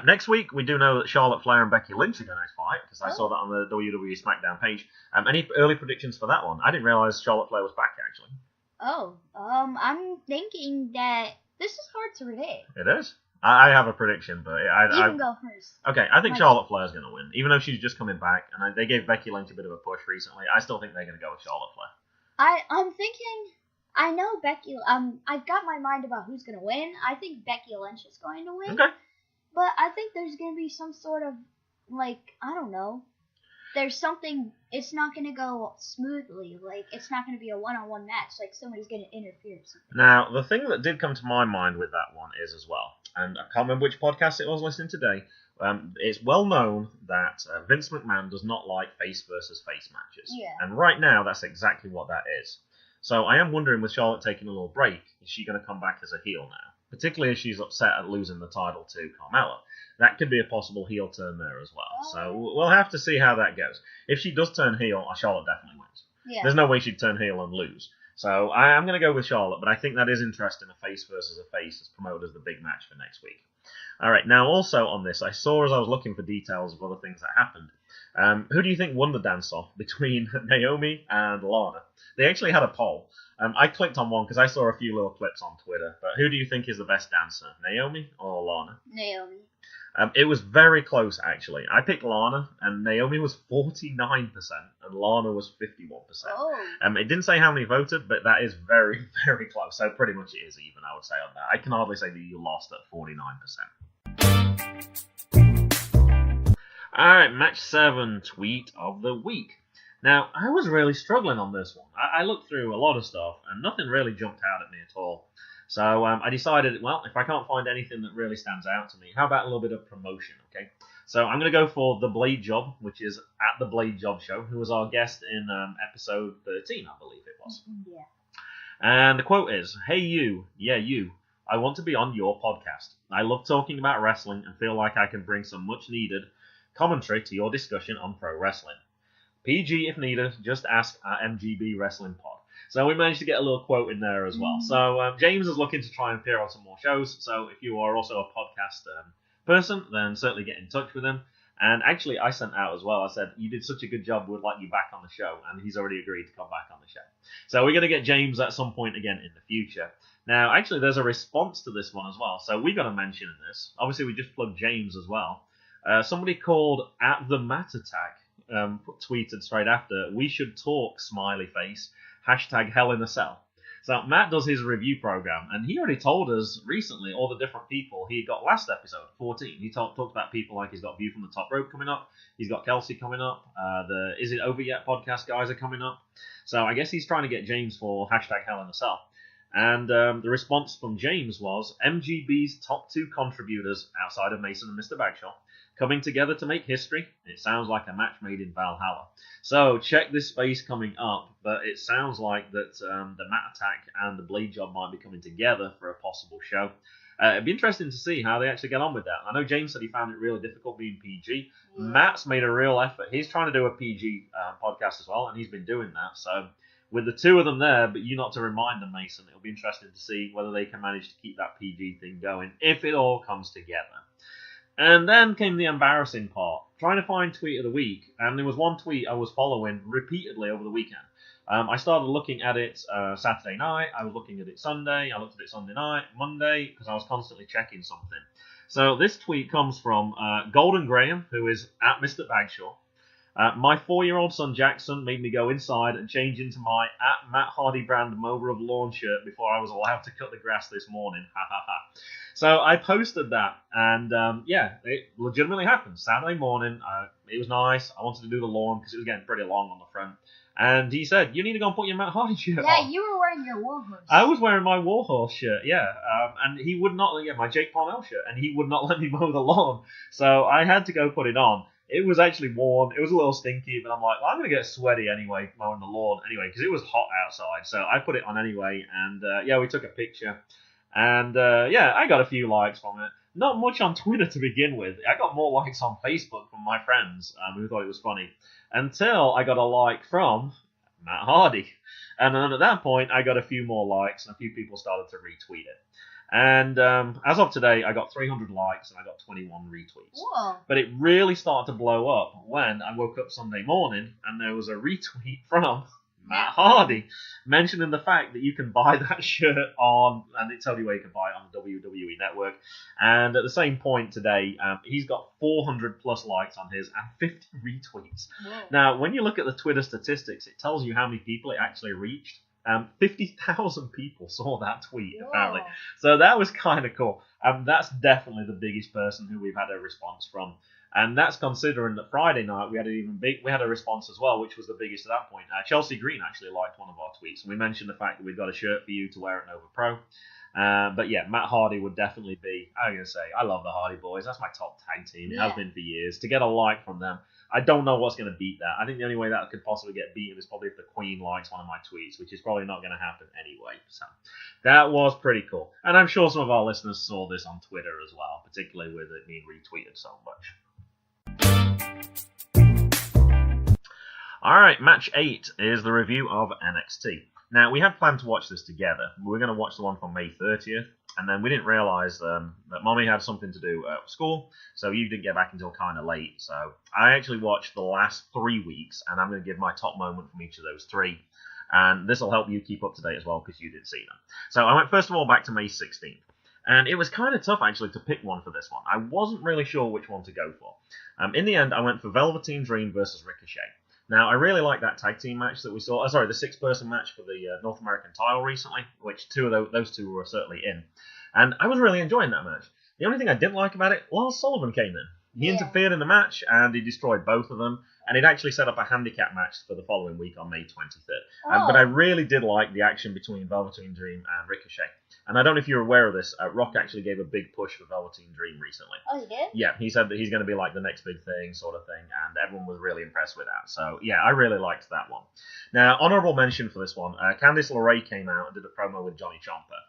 Next week, we do know that Charlotte Flair and Becky Lynch are going to fight, because I saw that on the WWE Smackdown page. Any early predictions for that one? I didn't realize Charlotte Flair was back, actually. I'm thinking that this is hard to predict. It is? I have a prediction, but you can go first. Okay, I think Charlotte Flair's going to win, even though she's just coming back, and they gave Becky Lynch a bit of a push recently. I still think they're going to go with Charlotte Flair. I'm thinking, I know Becky, I've got my mind about who's going to win. I think Becky Lynch is going to win. Okay. But I think there's going to be some sort of, I don't know. There's something, it's not going to go smoothly. It's not going to be a one-on-one match. Somebody's going to interfere or something. Now, the thing that did come to my mind with that one is as well, and I can't remember which podcast it was listening today, it's well known that Vince McMahon does not like face versus face matches. Yeah. And right now, that's exactly what that is. So I am wondering, with Charlotte taking a little break, is she going to come back as a heel now? Particularly if she's upset at losing the title to Carmella. That could be a possible heel turn there as well. So we'll have to see how that goes. If she does turn heel, Charlotte definitely wins. Yeah. There's no way she'd turn heel and lose. So I am going to go with Charlotte, but I think that is interesting, a face versus a face is promoted as the big match for next week. All right, now also on this, I saw as I was looking for details of other things that happened, who do you think won the dance-off between Naomi and Lana? They actually had a poll. I clicked on one because I saw a few little clips on Twitter, but who do you think is the best dancer, Naomi or Lana? Naomi. It was very close, actually. I picked Lana, and Naomi was 49%, and Lana was 51%. Oh. It didn't say how many voted, but that is very, very close. So pretty much it is even, I would say, on that. I can hardly say that you lost at 49%. All right, match 7, tweet of the week. Now, I was really struggling on this one. I looked through a lot of stuff, and nothing really jumped out at me at all. So I decided, well, if I can't find anything that really stands out to me, how about a little bit of promotion, okay? So I'm going to go for The Blade Job, which is at The Blade Job Show, who was our guest in episode 13, I believe it was. Yeah. And the quote is, "Hey you, yeah you, I want to be on your podcast. I love talking about wrestling and feel like I can bring some much needed commentary to your discussion on pro wrestling. PG if needed, just ask our Mgb Wrestling Pod." So we managed to get a little quote in there as well. So James is looking to try and appear on some more shows. So if you are also a podcast person, then certainly get in touch with him. And actually, I sent out as well. I said, you did such a good job, we'd like you back on the show. And he's already agreed to come back on the show. So we're going to get James at some point again in the future. Now, actually, there's a response to this one as well. So we got to mention this. Obviously, we just plugged James as well. Somebody called at the Matt Attack tweeted straight after, "We should talk, smiley face. # Hell in a Cell." So Matt does his review program, and he already told us recently all the different people he got last episode, 14. He talked about people like he's got View from the Top Rope coming up, he's got Kelsey coming up, the Is It Over Yet podcast guys are coming up. So I guess he's trying to get James for hashtag Hell in a Cell. And the response from James was, MGB's top 2 contributors outside of Mason and Mr. Bagshaw coming together to make history. It sounds like a match made in Valhalla. So check this space coming up, but it sounds like that the Matt Attack and the Blade Job might be coming together for a possible show. It'd be interesting to see how they actually get on with that. I know James said he found it really difficult being PG. Matt's made a real effort. He's trying to do a PG podcast as well, and he's been doing that. So with the 2 of them there, but you not to remind them, Mason, it'll be interesting to see whether they can manage to keep that PG thing going if it all comes together. And then came the embarrassing part, trying to find tweet of the week, and there was one tweet I was following repeatedly over the weekend. I started looking at it Saturday night, I was looking at it Sunday, I looked at it Sunday night, Monday, because I was constantly checking something. So this tweet comes from Golden Graham, who is at Mr. Bagshaw. My 4-year-old son Jackson made me go inside and change into my at Matt Hardy brand mower of lawn shirt before I was allowed to cut the grass this morning. Ha ha ha. So I posted that, and it legitimately happened. Saturday morning, it was nice. I wanted to do the lawn because it was getting pretty long on the front. And he said, you need to go and put your Matt Hardy shirt on. Yeah, you were wearing your Warhorse. I was wearing my Warhorse shirt, yeah. And he would not, my Jake Parnell shirt, and he would not let me mow the lawn. So I had to go put it on. It was actually warm. It was a little stinky, but I'm like, well, I'm going to get sweaty anyway, mowing the lawn anyway, because it was hot outside. So I put it on anyway, and we took a picture. And I got a few likes from it. Not much on Twitter to begin with. I got more likes on Facebook from my friends who thought it was funny. Until I got a like from Matt Hardy. And then at that point, I got a few more likes, and a few people started to retweet it. And as of today, I got 300 likes and I got 21 retweets. Whoa. But it really started to blow up when I woke up Sunday morning and there was a retweet from Matt Hardy mentioning the fact that you can buy that shirt on, and it tells you where you can buy it on the WWE Network. And at the same point today, he's got 400 plus likes on his and 50 retweets. Whoa. Now, when you look at the Twitter statistics, it tells you how many people it actually reached. 50,000 people saw that tweet, apparently. So that was kind of cool. That's definitely the biggest person who we've had a response from. And that's considering that Friday night we had a response as well, which was the biggest at that point. Chelsea Green actually liked one of our tweets, and we mentioned the fact that we've got a shirt for you to wear at Nova Pro. But yeah, Matt Hardy would definitely be, I'm going to say, I love the Hardy Boys. That's my top tag team. It has been for years. To get a like from them, I don't know what's going to beat that. I think the only way that could possibly get beaten is probably if the Queen likes one of my tweets, which is probably not going to happen anyway. So that was pretty cool. And I'm sure some of our listeners saw this on Twitter as well, particularly with it being retweeted so much. Alright, match 8 is the review of NXT. Now, we had planned to watch this together. We were going to watch the one from May 30th, and then we didn't realise that Mommy had something to do at school, so you didn't get back until kind of late. So I actually watched the last 3 weeks, and I'm going to give my top moment from each of those 3. And this will help you keep up to date as well, because you didn't see them. So I went, first of all, back to May 16th. And it was kind of tough, actually, to pick one for this one. I wasn't really sure which one to go for. In the end, I went for Velveteen Dream versus Ricochet. Now, I really like that tag team match that we saw. The 6-person match for the North American title recently, which those two were certainly in. And I was really enjoying that match. The only thing I didn't like about it, Lars Sullivan came in. He interfered in the match, and he destroyed both of them. And it actually set up a handicap match for the following week on May 23rd. But I really did like the action between Velveteen Dream and Ricochet. And I don't know if you're aware of this, Rock actually gave a big push for Velveteen Dream recently. Oh, he did? Yeah, he said that he's going to be like the next big thing, sort of thing, and everyone was really impressed with that. So, yeah, I really liked that one. Now, honourable mention for this one, Candice LeRae came out and did a promo with Johnny Ciampa.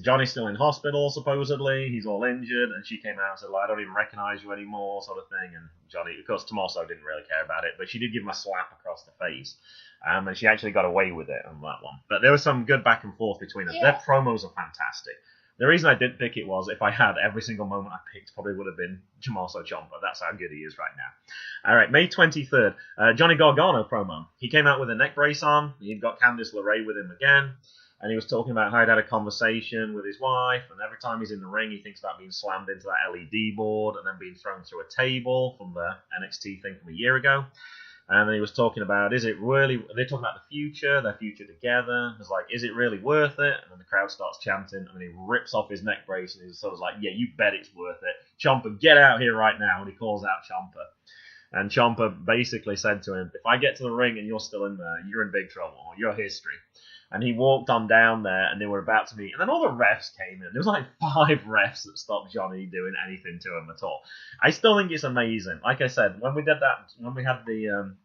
Johnny's still in hospital, supposedly. He's all injured, and she came out and said, I don't even recognise you anymore, sort of thing. And Johnny, of course, Tommaso didn't really care about it, but she did give him a slap across the face. And she actually got away with it on that one. But there was some good back and forth between them. Their promos are fantastic. The reason I didn't pick it was if I had every single moment I picked, probably would have been Tommaso Ciampa. That's how good he is right now. All right, May 23rd, Johnny Gargano promo. He came out with a neck brace on. He'd got Candice LeRae with him again. And he was talking about how he'd had a conversation with his wife, and every time he's in the ring, he thinks about being slammed into that LED board and then being thrown through a table from the NXT thing from a year ago. And then he was talking about, is it really, they're talking about the future, their future together. It's like, is it really worth it? And then the crowd starts chanting, and then he rips off his neck brace, and he's sort of like, yeah, you bet it's worth it. Ciampa, get out here right now. And he calls out Ciampa. And Ciampa basically said to him, if I get to the ring and you're still in there, you're in big trouble, or you're history. And he walked on down there, and they were about to meet. And then all the refs came in. There was like 5 refs that stopped Johnny doing anything to him at all. I still think it's amazing. Like I said, when we did that, when we had the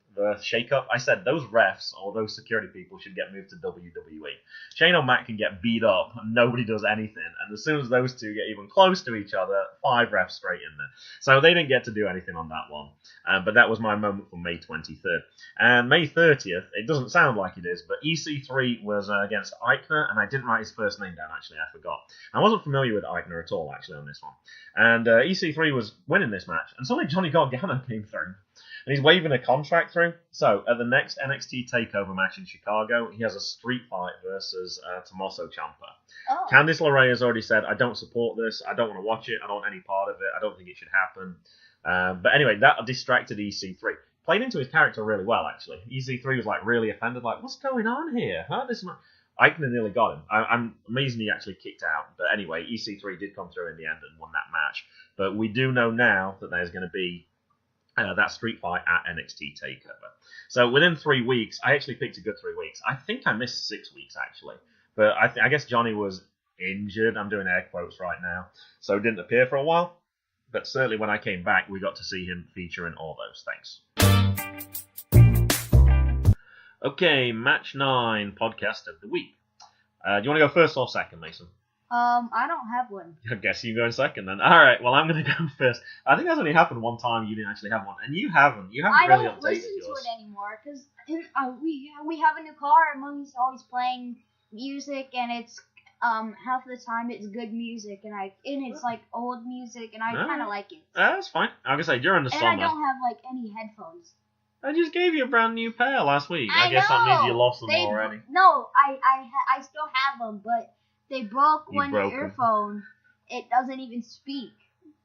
shake-up, I said those refs or those security people should get moved to WWE. Shane or Matt can get beat up, and nobody does anything. And as soon as those two get even close to each other, 5 refs straight in there. So they didn't get to do anything on that one. But that was my moment for May 23rd. And May 30th, it doesn't sound like it is, but EC3 was against Eichner, and I didn't write his first name down, actually, I forgot. I wasn't familiar with Eichner at all, actually, on this one. And EC3 was winning this match, and suddenly Johnny Gargano came through. And he's waving a contract through. So, at the next NXT TakeOver match in Chicago, he has a street fight versus Tommaso Ciampa. Oh. Candice LeRae has already said, I don't support this, I don't want to watch it, I don't want any part of it, I don't think it should happen. But anyway, that distracted EC3. Played into his character really well, actually. EC3 was like really offended, like, what's going on here? Huh? Eichner nearly got him. I'm amazed he actually kicked out. But anyway, EC3 did come through in the end and won that match. But we do know now that there's going to be that street fight at NXT TakeOver. So within 3 weeks, I actually picked a good 3 weeks. I think I missed 6 weeks, actually. But I guess Johnny was injured. I'm doing air quotes right now. So didn't appear for a while. But certainly when I came back, we got to see him feature in all those things. Okay, Match 9 Podcast of the Week. Do you want to go first or second, Mason? I don't have one. I guess you go in second then. All right, well, I'm going to go first. I think that's only happened one time you didn't actually have one. And you haven't. You haven't really updated yours. I don't listen to it anymore because we have a new car and Mommy's always playing music and it's half the time it's good music and it's like old music and I kind of like it. That's fine. I'm going to say during the summer. And I don't have like any headphones. I just gave you a brand new pair last week. I guess that means you lost them already. No, I still have them, but they broke when the earphone. It doesn't even speak.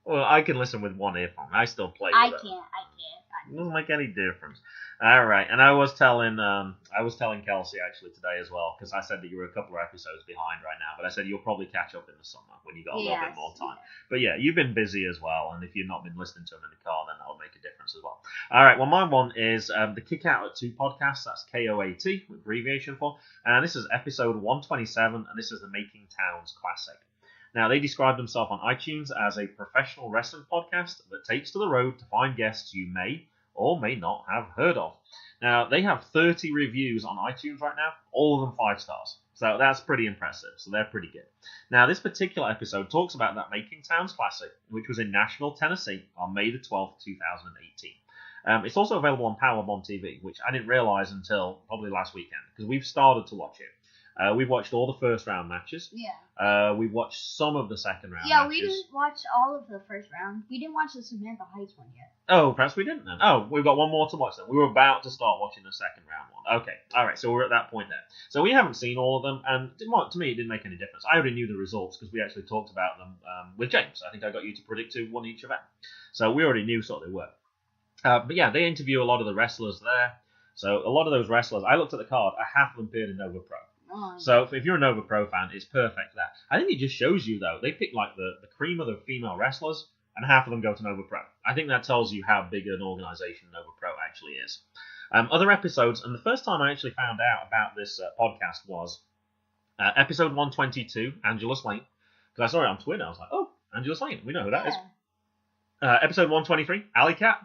Well, I can listen with one earphone. I still play with it. I can't. It doesn't make any difference. All right, and I was telling Kelsey actually today as well because I said that you were a couple of episodes behind right now, but I said you'll probably catch up in the summer when you got a little bit more time. But yeah, you've been busy as well, and if you've not been listening to them in the car, then that'll make a difference as well. All right, well, my one is the Kick Out at 2 podcast. That's KOAT, abbreviation for, and this is episode 127, and this is the Making Towns Classic. Now, they describe themselves on iTunes as a professional wrestling podcast that takes to the road to find guests you may or may not have heard of. Now, they have 30 reviews on iTunes right now, all of them 5 stars. So that's pretty impressive. So they're pretty good. Now, this particular episode talks about that Making Towns Classic, which was in Nashville, Tennessee on May the 12th, 2018. It's also available on Powerbomb TV, which I didn't realize until probably last weekend, because we've started to watch it. We've watched all the first round matches. Yeah. We've watched some of the second round matches. Yeah, we didn't watch all of the first round. We didn't watch the Samantha Heights one yet. Oh, perhaps we didn't then. Oh, we've got one more to watch then. We were about to start watching the second round one. Okay, all right, so we're at that point there. So we haven't seen all of them, and to me it didn't make any difference. I already knew the results because we actually talked about them with James. I think I got you to predict who won each event. So we already knew sort of they were. But yeah, they interview a lot of the wrestlers there. So a lot of those wrestlers, I looked at the card, half of them appeared in Nova Pro. So if you're a Nova Pro fan, it's perfect there. I think it just shows you, though, they pick like the cream of the female wrestlers, and half of them go to Nova Pro. I think that tells you how big an organization Nova Pro actually is. Other episodes, and the first time I actually found out about this podcast was episode 122, Angela Swain. Because I saw it on Twitter, I was like, oh, Angela Swain, we know who that is. Episode 123, Alley Cat.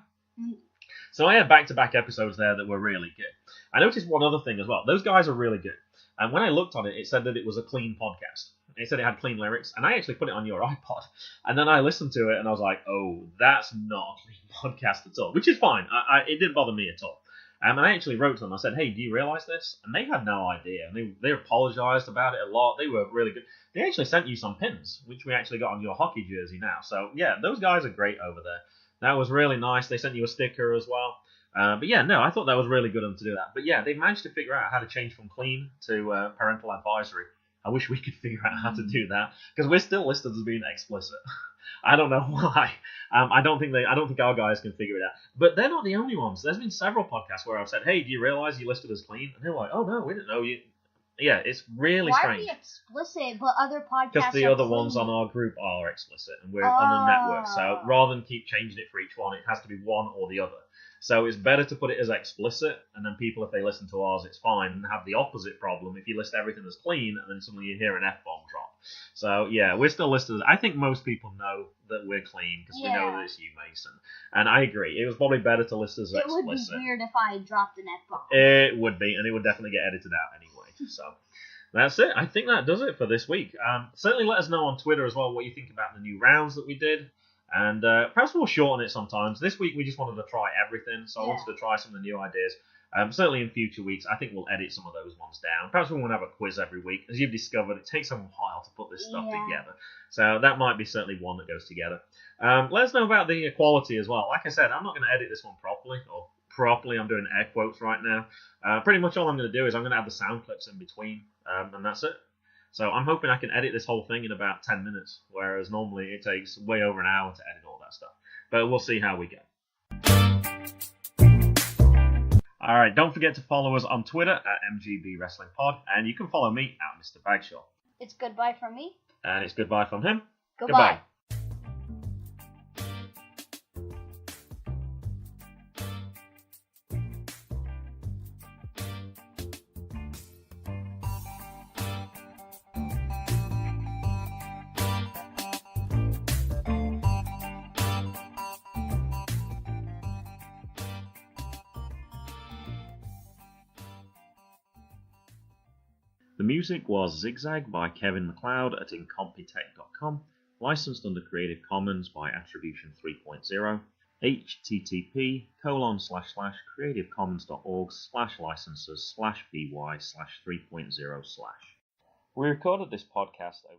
So I had back-to-back episodes there that were really good. I noticed one other thing as well. Those guys are really good. And when I looked on it, it said that it was a clean podcast. It said it had clean lyrics, and I actually put it on your iPod. And then I listened to it, and I was like, oh, that's not a clean podcast at all, which is fine. It didn't bother me at all. And I actually wrote to them. I said, hey, do you realize this? And they had no idea. And they apologized about it a lot. They were really good. They actually sent you some pins, which we actually got on your hockey jersey now. So, yeah, those guys are great over there. That was really nice. They sent you a sticker as well. But yeah, no, I thought that was really good of them to do that. But yeah, they managed to figure out how to change from clean to parental advisory. I wish we could figure out how to do that, because we're still listed as being explicit. I don't know why. I don't think our guys can figure it out. But they're not the only ones. There's been several podcasts where I've said, "Hey, do you realize you listed as clean?" And they're like, "Oh no, we didn't know you." Yeah, it's really strange. Why are we explicit, but other podcasts Because the are other clean? ones on our group are explicit, and we're on a network. So rather than keep changing it for each one, it has to be one or the other. So it's better to put it as explicit, and then people, if they listen to ours, it's fine, and have the opposite problem if you list everything as clean, and then suddenly you hear an F-bomb drop. So yeah, we're still listed as, I think most people know that we're clean, because we know that it's you, Mason. And I agree, it was probably better to list as explicit. It would be weird if I dropped an F-bomb. It would be, and it would definitely get edited out anyway. So that's it. I think that does it for this week. Certainly let us know on Twitter as well what you think about the new rounds that we did. And perhaps we'll shorten it sometimes. This week we just wanted to try everything, so I wanted to try some of the new ideas. Certainly in future weeks, I think we'll edit some of those ones down. Perhaps we won't have a quiz every week. As you've discovered, it takes a while to put this stuff together. So that might be certainly one that goes together. Let us know about the quality as well. Like I said, I'm not going to edit this one properly, I'm doing air quotes right now. Pretty much all I'm going to do is I'm going to add the sound clips in between, and that's it. So I'm hoping I can edit this whole thing in about 10 minutes, whereas normally it takes way over an hour to edit all that stuff. But we'll see how we go. Alright, don't forget to follow us on Twitter at Mgb Wrestling Pod, and you can follow me at Mr. Bagshaw. It's goodbye from me. And it's goodbye from him. Goodbye. The music was Zigzag by Kevin MacLeod at incompetech.com, licensed under Creative Commons by Attribution 3.0, http://creativecommons.org/licenses/by/3.0/. We recorded this podcast over